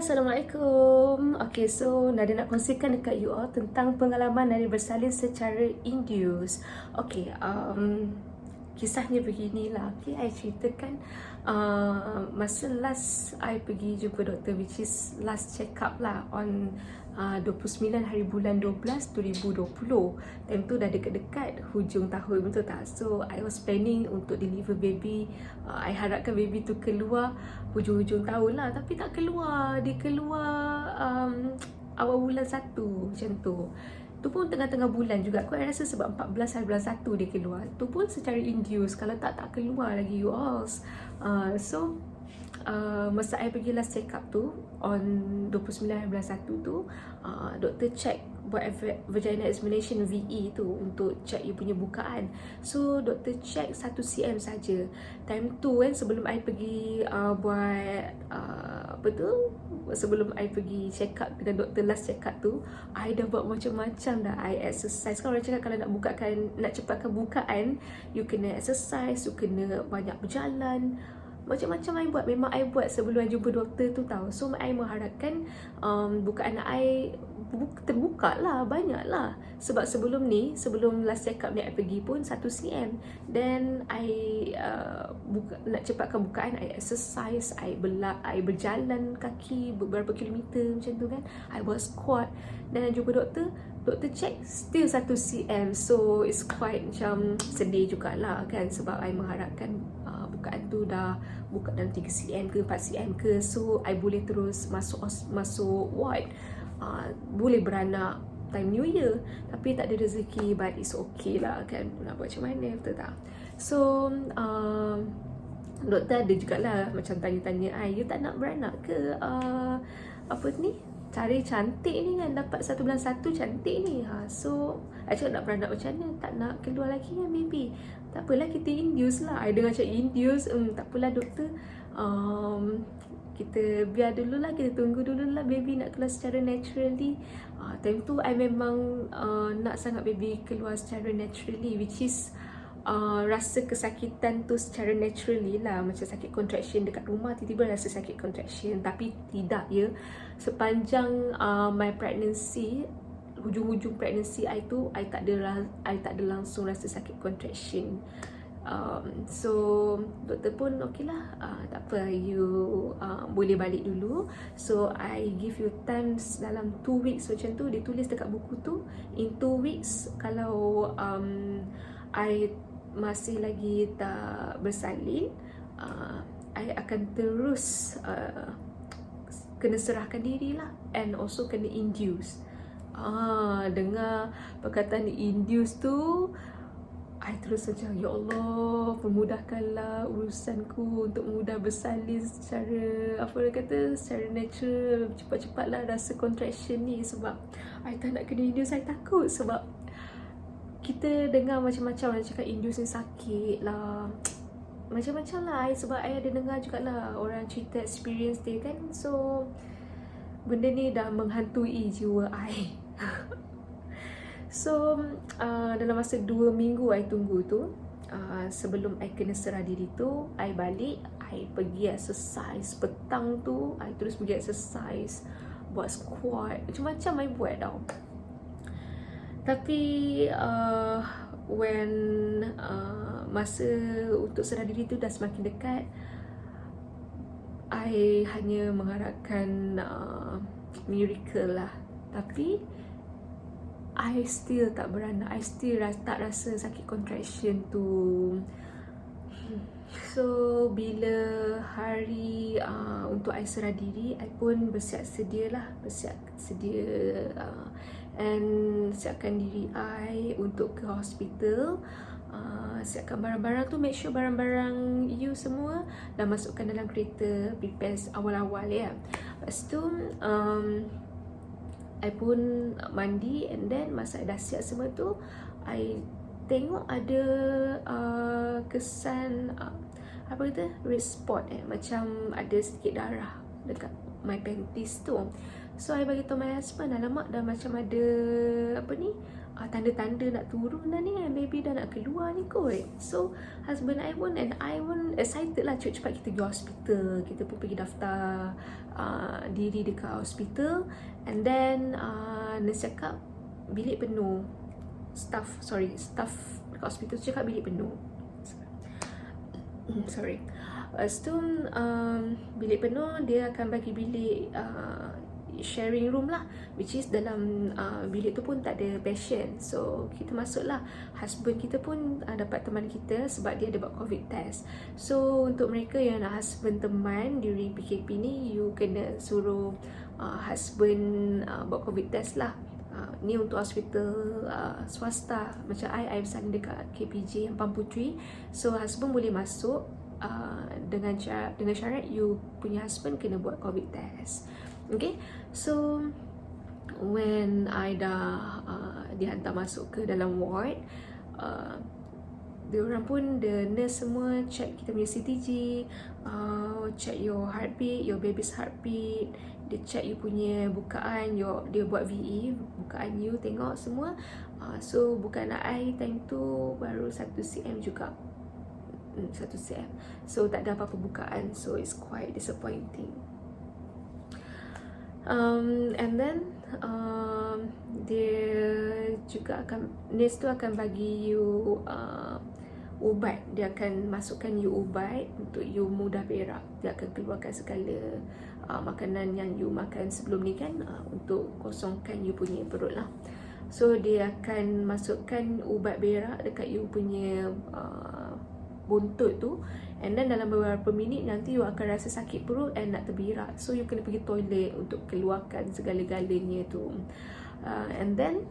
Assalamualaikum. Okay, so Nada nak kongsikan dekat you all tentang pengalaman Nada bersalin secara induce. Okay, kisahnya beginilah. Okay, I ceritakan masa last I pergi jumpa doktor, which is last check up lah on 29 hari bulan 12 2020. Time tu dah dekat-dekat hujung tahun, betul tak? So I was planning untuk deliver baby. I harapkan baby tu keluar hujung-hujung tahun lah, tapi tak keluar. Dia keluar awal bulan 1 macam tu. Tu pun tengah-tengah bulan juga. Aku rasa sebab 14 hari bulan 1 dia keluar. Tu pun secara induce. Kalau tak keluar lagi you all. So masa I pergi last check up tu on 29 hari bulan 1 tu, doktor check buat vagina examination VE tu untuk check you punya bukaan. So doktor check 1 cm saja. Time tu kan sebelum I pergi buat apa tu, sebelum I pergi check up dengan doktor last check up tu, I dah buat macam-macam dah. I exercise. Kan orang cakap kalau nak cepatkan bukaan, you kena exercise, you kena banyak berjalan. Macam-macam I buat. Memang I buat sebelum I jumpa doktor tu tau. So I mengharapkan bukaan I terbuka lah, banyak lah. Sebab sebelum last check up ni I pergi pun 1 cm. Then I nak cepatkan bukaan, I exercise, I berjalan kaki beberapa kilometer macam tu kan. I buat squat. Dan I jumpa doktor check still 1 cm. So it's quite macam sedih jugalah kan, sebab I mengharapkan bukaan tu dah buka dalam 3 cm ke 4 cm ke. So I boleh terus masuk ward, boleh beranak time New Year. Tapi tak ada rezeki, but it's okay lah kan, nak buat macam mana, betul tak? So doktor ada jugalah macam tanya-tanya I, you tak nak beranak ke? Apa ni, cari cantik ni kan, dapat 1 bulan 1 cantik ni. So I cakap nak beranak macam mana, tak nak keluar lagi kan baby? Tak apalah, kita induce lah. I dengar macam induce, tak apalah doktor, kita biar dululah, kita tunggu dululah baby nak keluar secara naturally. Time tu I memang nak sangat baby keluar secara naturally, which is rasa kesakitan tu secara naturally lah. Macam sakit contraction dekat rumah, tiba-tiba rasa sakit contraction. Tapi tidak ya, sepanjang my pregnancy, hujung-hujung pregnancy I tu, I tak ada langsung rasa sakit contraction. So doktor pun okay lah, tak apa, you boleh balik dulu. So I give you time dalam 2 weeks macam tu. Dia tulis dekat buku tu, in 2 weeks kalau I masih lagi tak bersalin, I akan terus kena serahkan diri lah, and also kena induce. Dengar perkataan induce tu, I terus macam, ya Allah, permudahkanlah urusanku untuk mudah bersalin secara, apa dia kata, secara natural. Cepat-cepatlah rasa contraction ni, sebab I tak nak kena induce. I takut sebab kita dengar macam-macam orang cakap induce ni sakit lah, macam-macam lah. Sebab I ada dengar jugalah orang cerita experience dia kan. So benda ni dah menghantui jiwa I. So dalam masa 2 minggu I tunggu tu, sebelum I kena serah diri tu, I balik, I pergi exercise. Petang tu I terus pergi exercise, buat squat, macam-macam I buat tau. Tapi when masa untuk serah diri tu dah semakin dekat, I hanya mengharapkan miracle lah. Tapi I still tak beranak. I still tak rasa sakit contraction tu. So bila hari untuk I serah diri, I pun bersiap sedia and siapkan diri I untuk ke hospital. Siapkan barang-barang tu, make sure barang-barang you semua dah masukkan dalam kereta, prepare awal-awal ya. Lepas tu I pun mandi, and then masa I dah siap semua tu, I tengok ada kesan apa kata, red spot, macam ada sedikit darah dekat my panties tu. So I bagi tahu my husband, alamak, dah macam ada apa ni, tanda-tanda nak turun dah ni kan, baby dah nak keluar ni kot. So husband I pun and I pun excited lah, cepat-cepat kita pergi hospital. Kita pun pergi daftar diri dekat hospital. And then nurse cakap bilik penuh. Staff dekat hospital cakap bilik penuh. Sorry. Lepas tu bilik penuh, dia akan bagi bilik sharing room lah, which is dalam bilik tu pun tak ada patient. So kita masuk lah. Husband kita pun dapat teman kita sebab dia ada buat COVID test. So untuk mereka yang nak husband teman during PKP ni, you kena suruh husband buat COVID test lah. Ni untuk hospital swasta. Macam I bersalin dekat KPJ yang Pamputri. So husband boleh masuk dengan syarat you punya husband kena buat COVID test. Okay, so when I dah dihantar masuk ke dalam ward, diorang pun, the nurse semua check kita punya CTG, check your heartbeat, your baby's heartbeat, dia check you punya bukaan, dia buat VE, bukaan you, tengok semua. So bukaan I time tu baru 1 cm juga, 1 cm. So tak ada apa-apa bukaan, so it's quite disappointing. And then dia juga akan, nurse tu akan bagi you ubat. Dia akan masukkan you ubat untuk you mudah berak. Dia akan keluarkan segala makanan yang you makan sebelum ni kan, untuk kosongkan you punya perut lah. So dia akan masukkan ubat berak dekat you punya buntut tu, and then dalam beberapa minit nanti you akan rasa sakit perut and nak terberak. So you kena pergi toilet untuk keluarkan segala-galanya tu. And then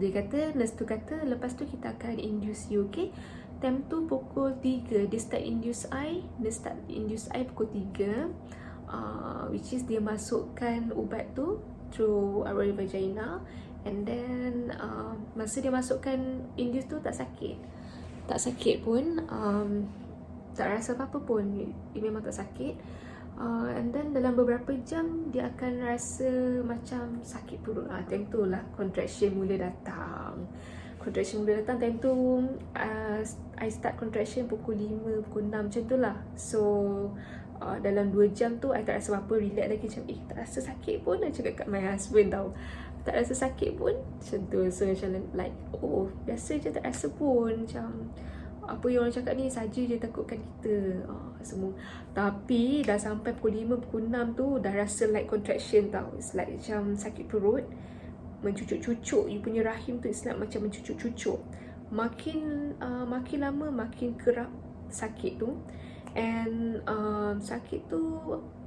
dia kata, nurse tu kata lepas tu kita akan induce you. Okay, time tu pukul 3 dia start induce I. Dia start induce I pukul 3, which is dia masukkan ubat tu through our vagina. And then masa dia masukkan induce tu tak sakit pun, tak rasa apa-apa pun, dia memang tak sakit. And then dalam beberapa jam dia akan rasa macam sakit perut. Time tu lah contraction mula datang. Time tu I start contraction pukul 5, pukul 6 macam tu lah. So dalam 2 jam tu I tak rasa apa-apa, relax lagi macam tak rasa sakit pun. I cakap kat my husband tau, tak rasa sakit pun macam tu. So macam like, oh biasa je tak rasa pun, macam apa yang orang cakap ni saja je takutkan kita semua. Tapi dah sampai pukul 5, pukul 6 tu dah rasa like contraction tau. It's like macam sakit perut, mencucuk-cucuk. You punya rahim tu it's like macam mencucuk-cucuk. Makin lama makin kerap sakit tu. And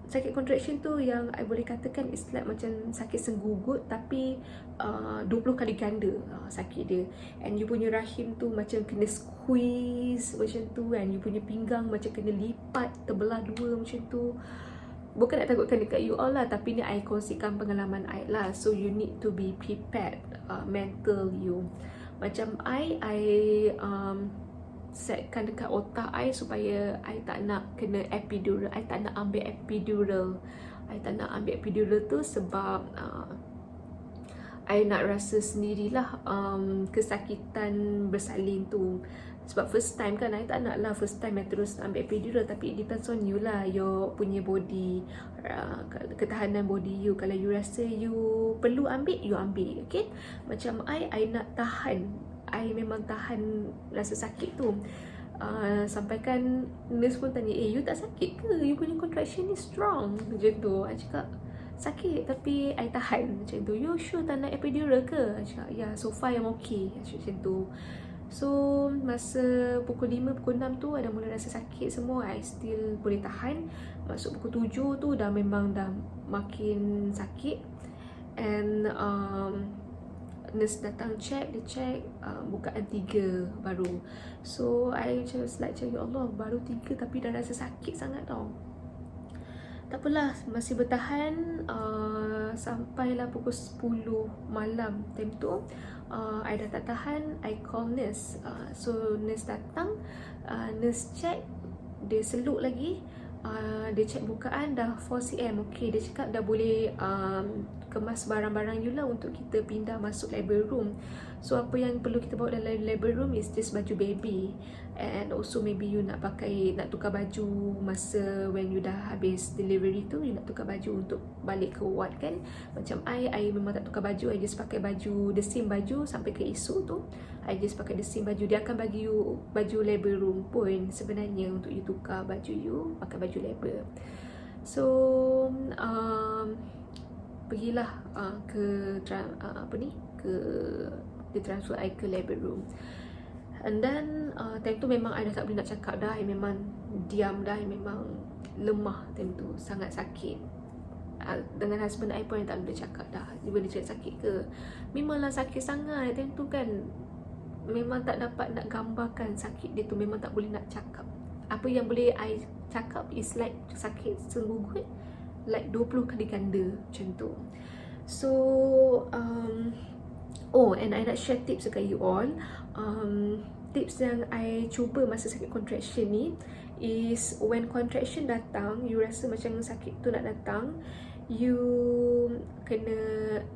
sakit contraction tu yang I boleh katakan it's like macam sakit senggugut, tapi 20 kali ganda sakit dia. And you punya rahim tu macam kena squeeze macam tu, and you punya pinggang macam kena lipat, terbelah dua macam tu. Bukan nak takutkan dekat you all lah, tapi ni I kongsikan pengalaman I lah. So you need to be prepared, mental you. Macam I setkan dekat otak I supaya I tak nak kena epidural. I tak nak ambil epidural. Tu sebab I nak rasa sendirilah kesakitan bersalin tu. Sebab first time kan, I tak nak lah first time I terus ambil epidural. Tapi it depends on you lah, your punya body, ketahanan body you. Kalau you rasa you perlu ambil, you ambil. Okay, macam I nak tahan. I memang tahan rasa sakit tu. Sampaikan nurse pun tanya, you tak sakit ke? You punya contraction ni strong. Macam tu. I cakap, sakit tapi I tahan. Macam tu. You sure tak nak epidural ke? I cakap, ya, so far I'm okay. Macam tu. So masa pukul 5, pukul 6 tu ada mula rasa sakit semua. I still boleh tahan. Masuk pukul 7 tu dah memang dah makin sakit. And nurse datang check, dia check bukaan 3 baru. So I just like, ya Allah, baru 3 tapi dah rasa sakit sangat tau. Tak apalah, masih bertahan sampailah pukul 10 malam. Time tu I dah tak tahan, I call nurse. So nurse datang, nurse check, dia seluk lagi. Dia check bukaan dah 4 cm. Okay, dia cakap dah boleh kemas barang-barang you lah untuk kita pindah masuk labor room. So apa yang perlu kita bawa dalam labor room is just baju baby, and also maybe you nak tukar baju masa when you dah habis delivery tu, you nak tukar baju untuk balik ke ward kan. Macam I memang tak tukar baju, I just pakai baju, the same baju sampai ke esok tu, I just pakai the same baju. Dia akan bagi you baju labor room pun sebenarnya untuk you tukar baju you pakai baju labor. So pergilah ke dia transfer I ke labor room. And then time tu memang I dah tak boleh nak cakap dah, I memang diam dah, I memang lemah time tu, sangat sakit. Dengan husband I pun I tak boleh cakap dah, dia boleh cakap sakit ke, memanglah sakit sangat time tu kan. Memang tak dapat nak gambarkan sakit dia tu, memang tak boleh nak cakap. Apa yang boleh I cakap is like sakit senggugut, like 20 kali ganda macam tu. So and I nak share tips dekat you all. Tips yang I cuba masa sakit contraction ni is when contraction datang, you rasa macam sakit tu nak datang, you kena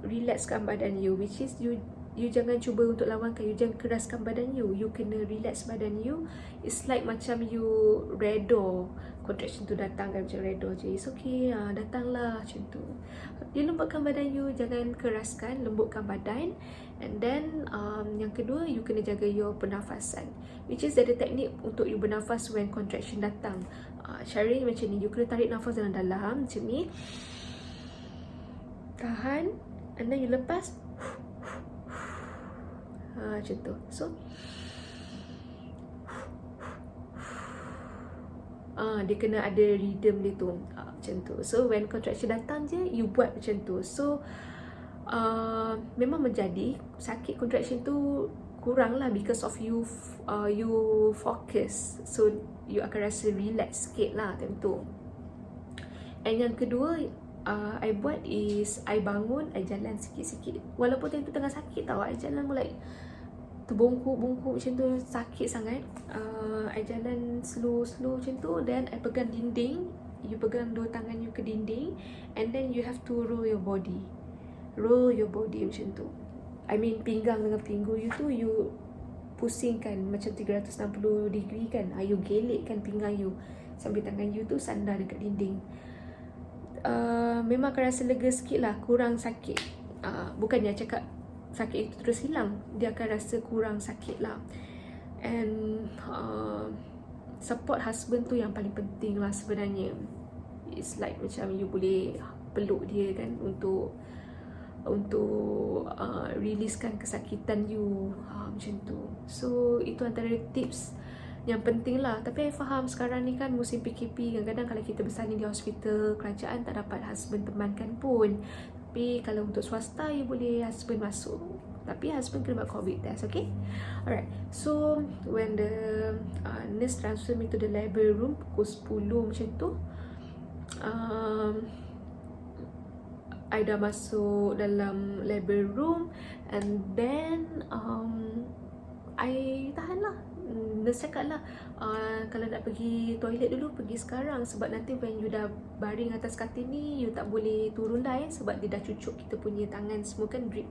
relaxkan badan you, which is you jangan cuba untuk lawankan, you jangan keraskan badan you kena relax badan you. It's like macam you redor contraction tu datang kan, macam redor je, it's okay, datanglah macam tu. You lembutkan badan you, jangan keraskan, lembutkan badan. And then yang kedua, you kena jaga your pernafasan, which is ada teknik untuk you bernafas when contraction datang. Caranya macam ni, you kena tarik nafas dalam-dalam macam ni, tahan, and then you lepas, macam tu. So dia kena ada rhythm dia tu, macam tu. So when contraction datang je, you buat macam tu. So memang menjadi sakit contraction tu kurang lah because of you focus, so you akan rasa relax sikit lah time tu. And yang kedua I buat is I bangun, I jalan sikit-sikit. Walaupun time tu tengah sakit tau, I jalan like terbongkok-bongkok macam tu, sakit sangat. I jalan slow macam tu, then I pegang dinding. You pegang dua tangan you ke dinding, and then you have to roll your body macam tu. I mean pinggang dengan pinggul you tu you pusingkan macam 360 degree kan. You gelekkan pinggang you sambil tangan you tu sandar dekat dinding. Memang akan rasa lega sikit lah, kurang sakit. Bukannya cakap sakit itu terus hilang, dia akan rasa kurang sakit lah. And support husband tu yang paling penting lah sebenarnya. It's like macam you boleh peluk dia kan untuk releasekan kesakitan you, macam tu. So itu antara tips yang penting lah. Tapi I faham sekarang ni kan musim PKP, kadang-kadang kalau kita bersalin di hospital kerajaan tak dapat husband temankan pun. Tapi kalau untuk swasta, you boleh husband masuk, tapi husband kena buat COVID test, okay? Alright, so when the nurse transfer me to the labor room pukul 10 macam tu, I dah masuk dalam labor room, and then I tahan lah. Nurse cakap lah, kalau nak pergi toilet dulu, pergi sekarang, sebab nanti when you dah baring atas katil ni, you tak boleh turun dah sebab dia dah cucuk kita punya tangan semua kan, drip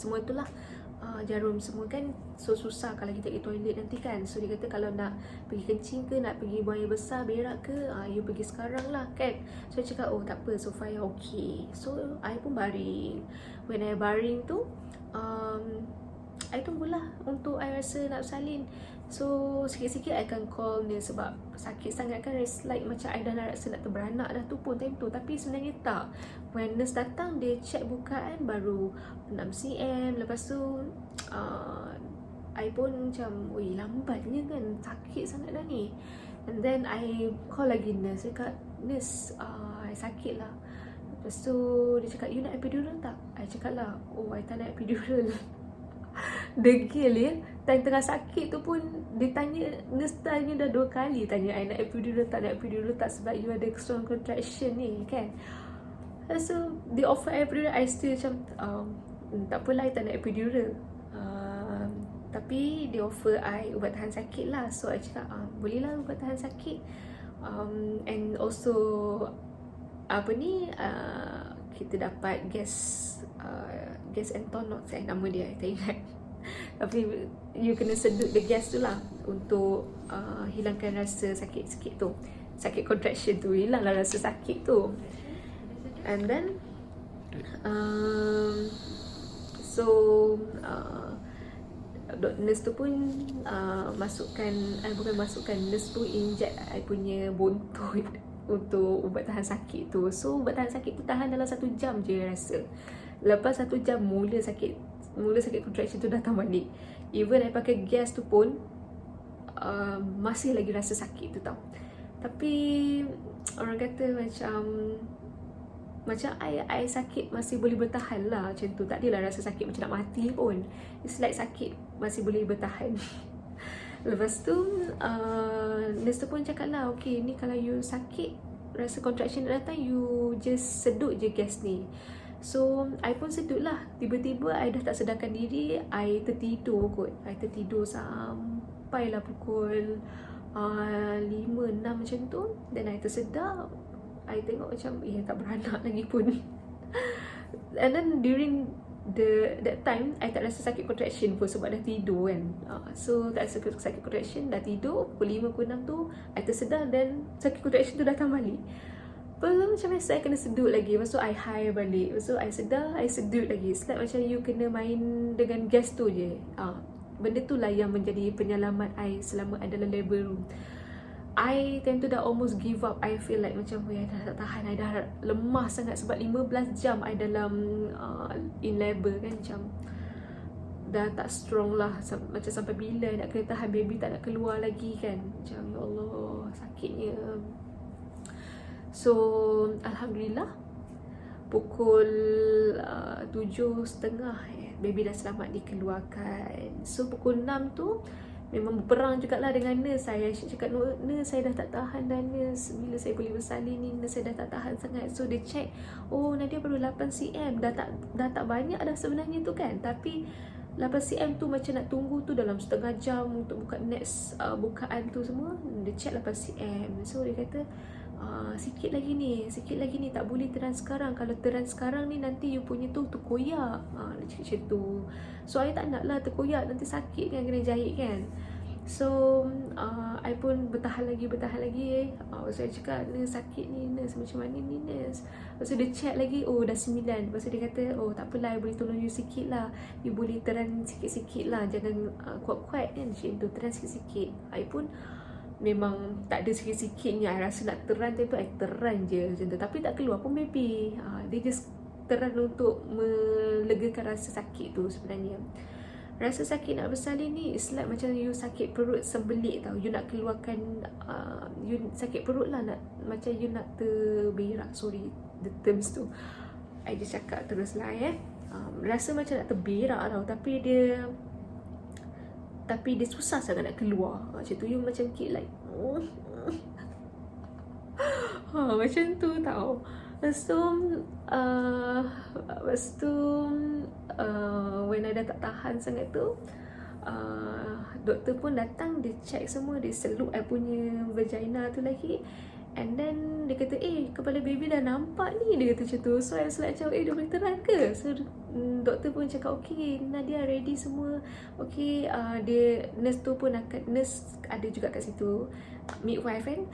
semua itulah, jarum semua kan. So susah kalau kita pergi toilet nanti kan. So dia kata kalau nak pergi kencing ke, nak pergi buang air besar, berak ke, you pergi sekarang lah kan. So I cakap, oh tak apa, so far okay. So I pun baring. When I baring tu, I tunggulah untuk I rasa nak salin. So sikit-sikit I akan call dia, sebab sakit sangat kan. It's like macam I dah nak rasa nak terberanak dah tu pun time tu. Tapi sebenarnya tak. When nurse datang, dia check bukaan baru 6 cm. Lepas tu I pun macam, weh lambatnya kan, sakit sangat dah ni. And then I call lagi nurse. Dia cakap, nurse, I sakit lah. Lepas tu dia cakap, you nak epidural tak? I cakap lah, oh I tak nak epidural. Degil ya. Time tengah sakit tu pun dia tanya, nurse tanya dah 2 kali, tanya I nak epidural tak, nak epidural tak, sebab you ada strong contraction ni kan. So dia offer epidural, I still macam tak apalah, I tak nak epidural. Tapi dia offer I ubat tahan sakit lah. So I cakap, boleh lah ubat tahan sakit. And also kita dapat gas entonok, saya nama dia, saya tak ingat. Tapi you kena sedut the gas tu lah untuk hilangkan rasa sakit sikit tu, sakit contraction tu, hilanglah rasa sakit tu. And then nurse tu pun nurse tu inject I punya bontot untuk ubat tahan sakit tu. So ubat tahan sakit tu tahan dalam 1 jam je rasa. Lepas 1 jam mula sakit contraction tu datang balik. Even I pakai gas tu pun masih lagi rasa sakit tu tau. Tapi orang kata macam I sakit masih boleh bertahan lah macam tu. Tak adalah rasa sakit macam nak mati pun. It's like sakit masih boleh bertahan. Lepas tu nurse tu pun cakap lah, okay ni kalau you sakit, rasa contraction datang, you just sedut je gas ni. So I pun sedut lah. Tiba-tiba I dah tak sedarkan diri, I tertidur kot. I tertidur sampailah pukul 5-6 macam tu. Then I tersedar, I tengok macam tak beranak lagi pun. And then during that time I tak rasa sakit contraction pun sebab dah tidur kan. So tak rasa sakit contraction, dah tidur. Pukul 5, pukul 6 tu I tersedar dan sakit contraction tu datang balik. Lepas tu macam biasa I kena sedut lagi. Lepas tu I high balik. Lepas tu I sedar, I sedut lagi. It's like macam you kena main dengan gas tu je. Benda tu lah yang menjadi penyelamat I selama I dalam labor room. I time tu dah almost give up. I feel like macam I dah tak tahan. I dah lemah sangat sebab 15 jam I dalam in labor kan. Macam dah tak strong lah. Macam sampai bila nak kena tahan baby tak nak keluar lagi kan. Macam ya Allah sakitnya. So Alhamdulillah pukul 7.30 baby dah selamat dikeluarkan. So pukul 6 tu memang berperang jugalah dengan nurse. Saya cakap, nurse saya dah tak tahan dah nurse, bila saya boleh bersalin ni, nurse saya dah tak tahan sangat. So dia check, oh Nadia baru 8 cm, dah tak banyak dah sebenarnya tu kan. Tapi 8 cm tu macam nak tunggu tu dalam setengah jam untuk buka next bukaan tu semua. Dia check 8 cm. So dia kata sikit lagi ni tak boleh teran sekarang. Kalau teran sekarang ni nanti you punya tu terkoyak. Dia cakap macam tu. So I tak nak lah terkoyak, nanti sakit kan, kena jahit kan. So I pun bertahan lagi. Saya cakap, nurse sakit ni nurse, macam mana ni nurse. Lepas tu dia check lagi, oh dah 9. Lepas tu dia kata, oh tak apalah, I boleh tolong you sikit lah, you boleh teran sikit-sikit lah, jangan kuat-kuat kan. Macam tu, teran sikit-sikit. I pun memang tak ada sikit-sikitnya. I rasa nak teran tu I teran je macam tu. Tapi tak keluar pun baby. Dia just teran untuk melegakan rasa sakit tu sebenarnya. Rasa sakit nak bersalin ni it's like macam you sakit perut sembelit tau. You nak keluarkan you sakit perut lah, nak macam you nak terberak. Sorry the terms tu, I just cakap terus lah rasa macam nak terberak tau. Tapi dia susah sangat nak keluar. Macam tu you macam like macam tu tau. Lepas tu when I dah tak tahan sangat tu, doktor pun datang, dia check semua, dia seluk I punya vagina tu lagi. And then dia kata, kepala baby dah nampak ni, dia kata macam tu. So I was like macam, dah boleh terang ke? So doktor pun cakap, okay Nadia ready semua. Okay, nurse tu pun nurse ada juga kat situ, midwife kan.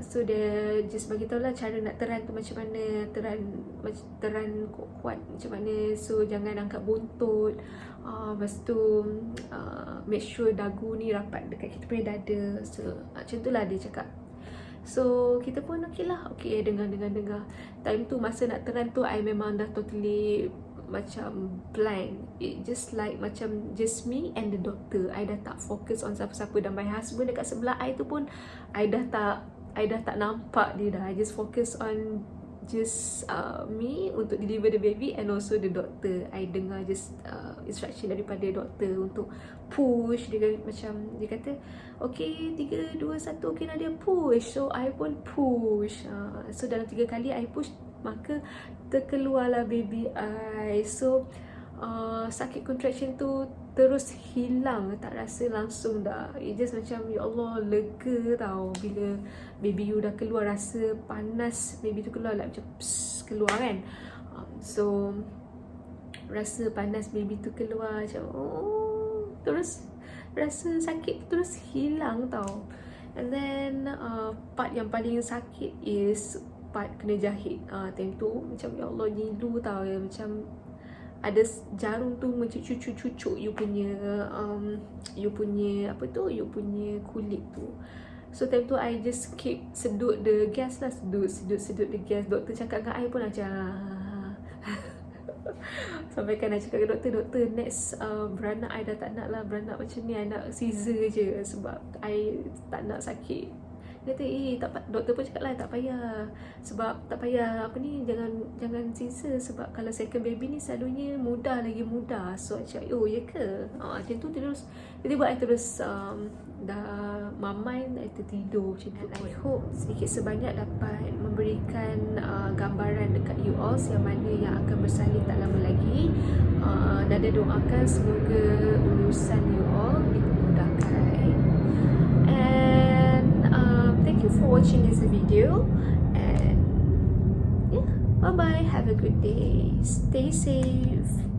So dia just bagi tahu lah cara nak teran tu macam mana, teran kuat macam mana. So jangan angkat bontot. Lepas tu make sure dagu ni rapat dekat kita punya dada. So macam tu lah dia cakap. So kita pun okay lah, okay dengar. Time tu masa nak teran tu I memang dah totally macam blank. It just like macam just me and the doctor. I dah tak fokus on siapa-siapa. Dan my husband dekat sebelah I tu pun I dah tak nampak dia dah. I just focus on just me untuk deliver the baby and also the doctor. I dengar just instruction daripada doktor untuk push. Dia kata okay 3, 2, 1 okay Nadia push. So I pun push. So dalam 3 kali I push, maka terkeluarlah baby I. So sakit contraction tu terus hilang, tak rasa langsung dah. It just macam ya Allah lega tau. Bila baby you dah keluar, rasa panas baby tu keluar like macam pss, keluar kan. So rasa panas baby tu keluar macam terus rasa sakit terus hilang tau. And then part yang paling sakit is part kena jahit. Time tu macam ya Allah nyilu tau ya, macam ada jarum tu mencucuk-cucuk you punya apa tu, you punya kulit tu. So time tu I just keep sedut the gas lah, sedut the gas. Doktor cakap dengan I pun macam sampai kan I cakap ke doktor next beranak I dah tak nak lah, beranak macam ni I nak Caesar je sebab I tak nak sakit. Dia kata doktor pun cakap lah tak payah, sebab tak payah apa ni, jangan Caesar sebab kalau second baby ni selalunya lagi mudah. So I cakap ya ke? Macam tu terus tiba-tiba I terus dah mamai, I tertidur macam tu. I hope sedikit sebanyak dapat memberikan gambaran dekat you all yang mana yang akan bersalin tak lama lagi. Nada doakan semoga urusan you all dipermudahkan. And thank you for watching this video, and yeah, bye bye, have a good day, stay safe.